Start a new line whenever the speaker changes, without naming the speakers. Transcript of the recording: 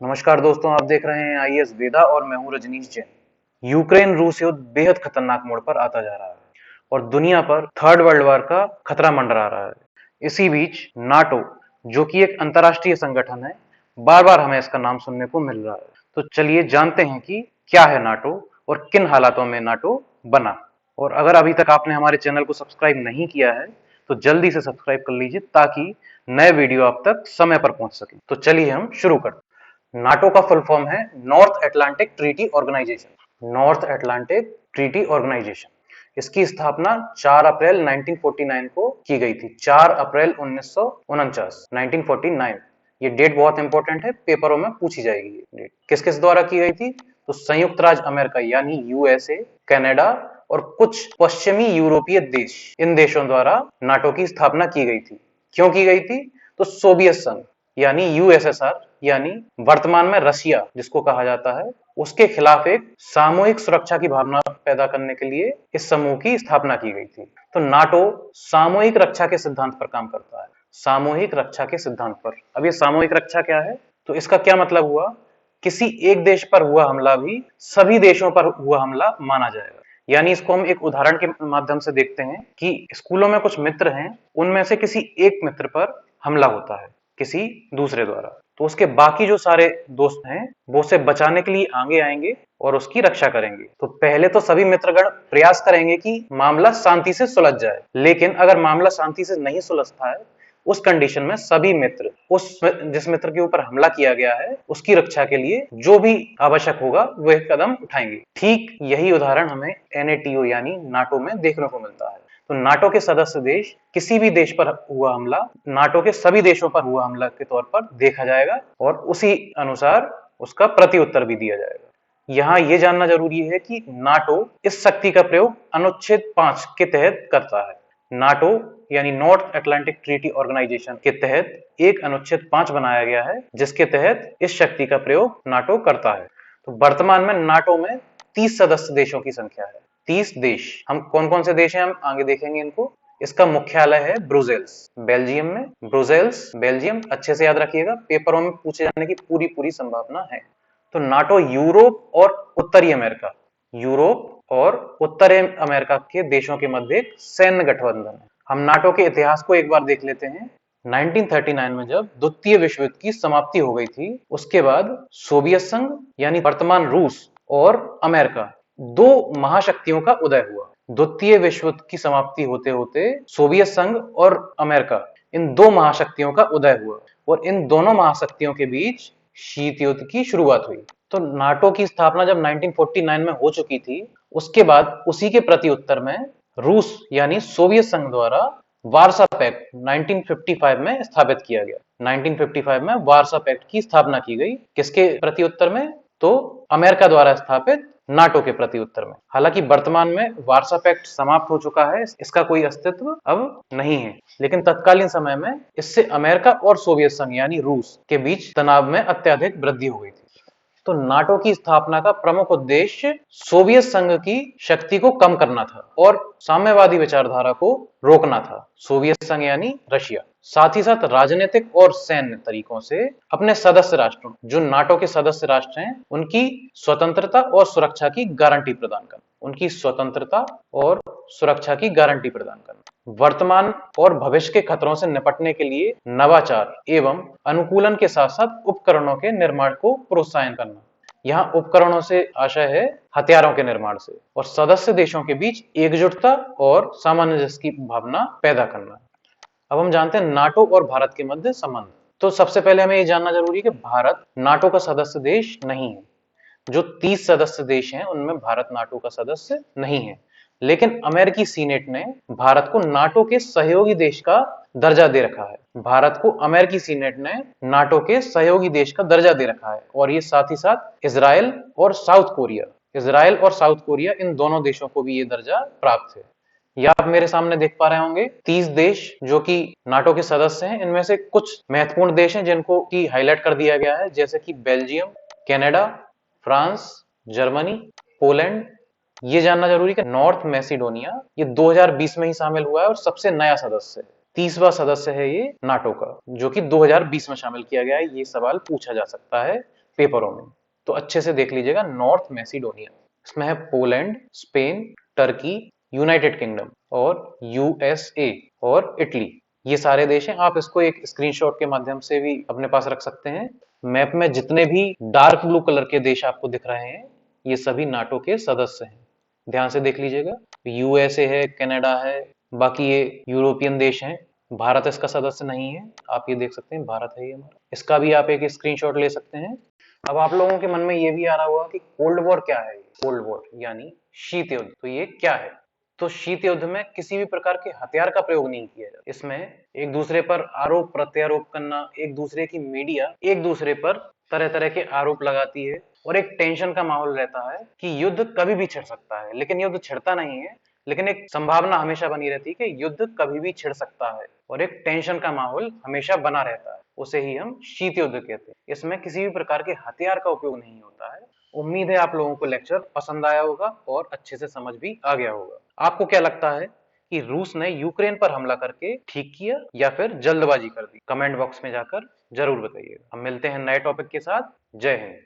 नमस्कार दोस्तों, आप देख रहे हैं आईएएस वेदा और मैं हूं रजनीश जैन। यूक्रेन रूस युद्ध बेहद खतरनाक मोड़ पर आता जा रहा है और दुनिया पर थर्ड वर्ल्ड वॉर का खतरा मंडरा रहा है। इसी बीच नाटो, जो कि एक अंतर्राष्ट्रीय संगठन है, बार बार हमें इसका नाम सुनने को मिल रहा है। तो चलिए जानते हैं कि क्या है नाटो और किन हालातों में नाटो बना। और अगर अभी तक आपने हमारे चैनल को सब्सक्राइब नहीं किया है तो जल्दी से सब्सक्राइब कर लीजिए ताकि नए वीडियो आप तक समय पर पहुंच सके। तो चलिए हम शुरू करते हैं। नाटो का फुल फॉर्म है North Atlantic Treaty Organization. North Atlantic Treaty Organization, इसकी स्थापना 4 अप्रैल 1949 को की गई थी। 4 अप्रैल 1949, 1949। ये डेट बहुत इंपॉर्टेंट है, पेपरों में पूछी जाएगी ये डेट। किस किस द्वारा की गई थी? तो संयुक्त राज्य अमेरिका यानी यूएसए, कनाडा और कुछ पश्चिमी यूरोपीय देश, इन देशों द्वारा नाटो की स्थापना की गई थी। क्यों की गई थी? तो सोवियत संघ यानी यूएसएसआर, यानी वर्तमान में रशिया जिसको कहा जाता है, उसके खिलाफ एक सामूहिक सुरक्षा की भावना पैदा करने के लिए इस समूह की स्थापना की गई थी। तो नाटो सामूहिक रक्षा के सिद्धांत पर काम करता है। सामूहिक रक्षा के सिद्धांत पर। अब ये सामूहिक रक्षा क्या है? तो इसका क्या मतलब हुआ? किसी एक देश पर हुआ हमला भी सभी देशों पर हुआ हमला माना जाएगा। यानी इसको हम एक उदाहरण के माध्यम से देखते हैं कि स्कूलों में कुछ मित्र हैं, उनमें से किसी एक मित्र पर हमला होता है किसी दूसरे द्वारा, तो उसके बाकी जो सारे दोस्त हैं वो उसे बचाने के लिए आगे आएंगे और उसकी रक्षा करेंगे। तो पहले तो सभी मित्रगण प्रयास करेंगे कि मामला शांति से सुलझ जाए, लेकिन अगर मामला शांति से नहीं सुलझता है, उस कंडीशन में सभी मित्र जिस मित्र के ऊपर हमला किया गया है उसकी रक्षा के लिए जो भी आवश्यक होगा वह कदम उठाएंगे। ठीक यही उदाहरण हमें एनएटीओ यानी नाटो में देखने को मिलता है। तो नाटो के सदस्य देश किसी भी देश पर हुआ हमला नाटो के सभी देशों पर हुआ हमला के तौर पर देखा जाएगा और उसी अनुसार उसका प्रत्युत्तर भी दिया जाएगा। यहाँ ये जानना जरूरी है कि नाटो इस शक्ति का प्रयोग अनुच्छेद 5 के तहत करता है। नाटो यानी नॉर्थ अटलांटिक ट्रीटी ऑर्गेनाइजेशन के तहत एक अनुच्छेद 5 बनाया गया है जिसके तहत इस शक्ति का प्रयोग नाटो करता है। तो वर्तमान में नाटो में 30 सदस्य देशों की संख्या है। 30 देश। हम कौन कौन से देश हैं हम आगे देखेंगे इनको। इसका मुख्यालय है ब्रुसेल्स, बेल्जियम में। ब्रुसेल्स, बेल्जियम, अच्छे से याद रखिएगा, पेपरों में पूछे जाने की पूरी संभावना है। तो नाटो यूरोप और उत्तरी अमेरिका, यूरोप और उत्तरी अमेरिका के देशों के मध्य एक सैन्य गठबंधन है। हम नाटो के इतिहास को एक बार देख लेते हैं। 1939 में जब द्वितीय विश्व युद्ध की समाप्ति हो गई थी, उसके बाद सोवियत संघ यानी वर्तमान रूस और अमेरिका, दो महाशक्तियों का उदय हुआ। द्वितीय विश्व युद्ध की समाप्ति होते होते सोवियत संघ और अमेरिका, इन दो महाशक्तियों का उदय हुआ और इन दोनों महाशक्तियों के बीच शीत युद्ध की शुरुआत हुई। तो नाटो की स्थापना जब 1949 में हो चुकी थी, उसके बाद उसी के प्रति उत्तर में रूस यानी सोवियत संघ द्वारा वार्सा पैक्ट 1955 में स्थापित किया गया। 1955 में वार्सा पैक्ट की स्थापना की गई। किसके प्रति उत्तर में? तो अमेरिका द्वारा स्थापित नाटो के प्रति उत्तर में। हालांकि वर्तमान में वार्सा पैक्ट समाप्त हो चुका है, इसका कोई अस्तित्व अब नहीं है, लेकिन तत्कालीन समय में इससे अमेरिका और सोवियत संघ यानी रूस के बीच तनाव में अत्यधिक वृद्धि हो गई थी। तो नाटो की स्थापना का प्रमुख उद्देश्य सोवियत संघ की शक्ति को कम करना था और साम्यवादी विचारधारा को रोकना था। सोवियत संघ यानी रशिया। साथ ही साथ राजनीतिक और सैन्य तरीकों से अपने सदस्य राष्ट्रों, जो नाटो के सदस्य राष्ट्र हैं, उनकी स्वतंत्रता और सुरक्षा की गारंटी प्रदान करना। उनकी स्वतंत्रता और सुरक्षा की गारंटी प्रदान करना। वर्तमान और भविष्य के खतरों से निपटने के लिए नवाचार एवं अनुकूलन के साथ साथ उपकरणों के निर्माण को प्रोत्साहन करना। यहाँ उपकरणों से आशय है हथियारों के निर्माण से, और सदस्य देशों के बीच एकजुटता और सामंजस्य की भावना पैदा करना। अब हम जानते हैं नाटो और भारत के मध्य संबंध। तो सबसे पहले हमें ये जानना जरूरी है कि भारत नाटो का सदस्य देश नहीं है। जो 30 सदस्य देश हैं उनमें भारत नाटो का सदस्य नहीं है, लेकिन अमेरिकी सीनेट ने भारत को नाटो के सहयोगी देश का दर्जा दे रखा है। भारत को अमेरिकी सीनेट ने नाटो के सहयोगी देश का दर्जा दे रखा है, और ये साथ ही साथ इजराइल और साउथ कोरिया, इन दोनों देशों को भी ये दर्जा प्राप्त है। यह आप मेरे सामने देख पा रहे होंगे 30 देश जो कि नाटो के सदस्य हैं। इनमें से कुछ महत्वपूर्ण देश हैं जिनको की हाईलाइट कर दिया गया है, जैसे कि Belgium, Canada, France, Germany, Poland. ये जानना जरूरी है कि नॉर्थ मैसिडोनिया ये 2020 में ही शामिल हुआ है और सबसे नया सदस्य है। 30वां सदस्य है ये नाटो का, जो कि 2020 में शामिल किया गया है। ये सवाल पूछा जा सकता है पेपरों में। तो अच्छे से देख लीजिएगा, नॉर्थ मैसिडोनिया, इसमें है Poland, Spain, Turkey, United kingdom और यूएसए और इटली। ये सारे देश हैं। आप इसको एक स्क्रीनशॉट के माध्यम से भी अपने पास रख सकते हैं। मैप में जितने भी डार्क ब्लू कलर के देश आपको दिख रहे हैं, ये सभी नाटो के सदस्य हैं। ध्यान से देख लीजिएगा, यूएसए है, कनाडा है, बाकी ये यूरोपियन देश हैं। भारत इसका सदस्य नहीं है। आप ये देख सकते हैं, भारत है ये हमारा। इसका भी आप एक स्क्रीनशॉट ले सकते हैं। अब आप लोगों के मन में ये भी आ रहा होगा कि कोल्ड वॉर क्या है। कोल्ड वॉर यानी शीत युद्ध, तो ये क्या है। तो शीत युद्ध में किसी भी प्रकार के हथियार का प्रयोग नहीं किया जाता। इसमें एक दूसरे पर आरोप प्रत्यारोप करना, एक दूसरे की मीडिया एक दूसरे पर तरह तरह के आरोप लगाती है और एक टेंशन का माहौल रहता है कि युद्ध कभी भी छिड़ सकता है। लेकिन युद्ध छिड़ता नहीं है, लेकिन एक संभावना हमेशा बनी रहती है कि युद्ध कभी भी छिड़ सकता है और एक टेंशन का माहौल हमेशा बना रहता है। उसे ही हम शीत युद्ध कहते हैं। इसमें किसी भी प्रकार के हथियार का उपयोग नहीं होता है। उम्मीद है आप लोगों को लेक्चर पसंद आया होगा और अच्छे से समझ भी आ गया होगा। आपको क्या लगता है कि रूस ने यूक्रेन पर हमला करके ठीक किया या फिर जल्दबाजी कर दी? कमेंट बॉक्स में जाकर जरूर बताइएगा। हम मिलते हैं नए टॉपिक के साथ। जय हिंद।